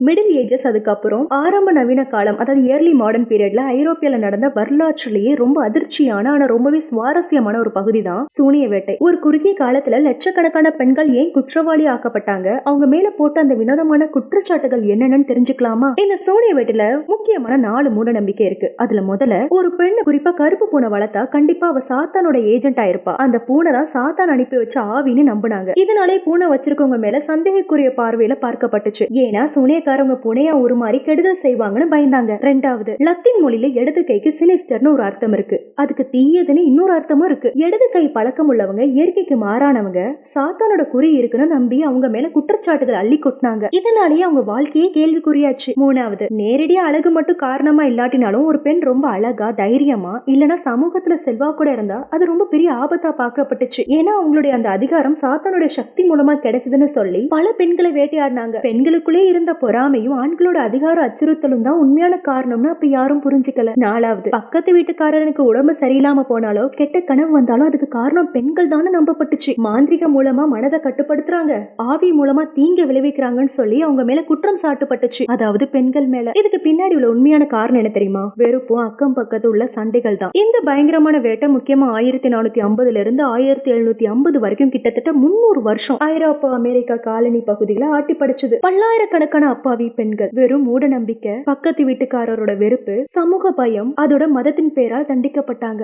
Middle ages, அதுக்கப்புறம் ஆரம்ப நவீன காலம், அதாவது இயர்லி மாடர்ன் பீரியட்ல ஐரோப்பியால நடந்த வரலாற்றிலேயே ரொம்ப அதிர்ச்சியான ஆனா ரொம்பவே சுவாரஸ்யமான ஒரு பகுதி தான் சூனிய வேட்டை. ஒரு குறுகிய காலத்துல லட்சக்கணக்கான பெண்கள் ஏன் குற்றவாளி ஆக்கப்பட்டாங்க, அவங்க மேல போட்ட அந்த வினோதமான குற்றச்சாட்டுகள் என்னன்னு தெரிஞ்சுக்கலாமா? இந்த சூனிய வேட்டையில முக்கியமான 4 மூட நம்பிக்கை இருக்கு. அதுல முதல்ல, ஒரு பெண்ணு குறிப்பா கருப்பு பூனை வளர்த்தா கண்டிப்பா அவ சாத்தானோட ஏஜென்டா இருப்பா. அந்த பூனை தான் சாத்தான் அனுப்பி வச்ச ஆவின்னு நம்பினாங்க. இதனாலே பூனை வச்சிருக்கவங்க மேல சந்தேகக்குரிய பார்வையில பார்க்கப்பட்டுச்சு. ஏன்னா சூனியக்காரங்க பூனையா உருமாறி கெடுதல் செய்வாங்கன்னு பயந்தாங்க. ரெண்டாவது, லத்தீன் மொழியில இடது கைக்கு சினிஸ்டர்னு ஒரு அர்த்தம் இருக்கு. அதுக்கு தீயதுன்னு இன்னொரு அர்த்தமும் இருக்கு. இடது கை பழக்கம் உள்ளவங்க, இயற்கைக்கு மாறானவங்க, சாத்தானோட குறி இருக்குன்னு நம்பி அவங்க மேல குற்றச்சாட்டுகள் அள்ளி கொட்டினாங்க. இதனாலேயே அவங்க வாழ்க்கையே கேள்விக்குறியாச்சு. மூணாவது, நேரடியா அழகு மட்டும் காரணமா இல்லாட்டினாலும் ஒரு பெண் ரொம்ப அழகா, தைரியமா, இல்லனா சமூகத்துல செல்வாக்கூட இருந்தா அது ரொம்ப பெரிய ஆபத்தா பார்க்கப்பட்டுச்சு. ஏன்னா அவங்களுடைய அந்த அதிகாரம் சாத்தானுடைய சக்தி மூலமா கிடைச்சதுன்னு சொல்லி பல பெண்களை வேட்டையாடினாங்க. பெண்களுக்குள்ளே இருந்த பொறாமையும் ஆண்களோட அதிகார அச்சுறுத்தலும் தான் உண்மையான காரணம்னு அப்ப யாரும் புரிஞ்சுக்கல. நாலாவது, பக்கத்து வீட்டுக்காரனுக்கு உடம்பு சரியில்லாம போனாலோ, கெட்ட கனவு வந்தாலும் அதுக்கு காரணம் பெண்கள் தான் நம்பப்பட்டுச்சு. மாந்திரிக மூலமா மனதை கட்டுப்படுத்துறாங்க, ஆவி மூலமா தீங்க விளைவிக்கிறாங்கன்னு சொல்லி அவங்க மேல குற்றம் சாட்டப்பட்டுச்சு, அதாவது பெண்கள் மேல. இதுக்கு பின்னாடி உள்ள உண்மையான காரணம் என்ன தெரியுமா? வெறுப்பும் அக்கம் பக்கத்து உள்ள சண்டைகள் தான். இந்த பயங்கரமான வேட்டை முக்கியமா 1450 இருந்து 1750 வரைக்கும் கிட்டத்தட்ட 300 வருஷம் ஐரோப்பா, அமெரிக்கா காலனி பகுதிகளை ஆட்டி படைச்சது. பல்லாயிரக்கணக்கான அப்பாவி பெண்கள், வெறும் மூட நம்பிக்கை, பக்கத்து வீட்டுக்காரரோட வெறுப்பு, சமூக பயம், அதோட மதத்தின் பேரால் தண்டிக்கப்பட்டாங்க.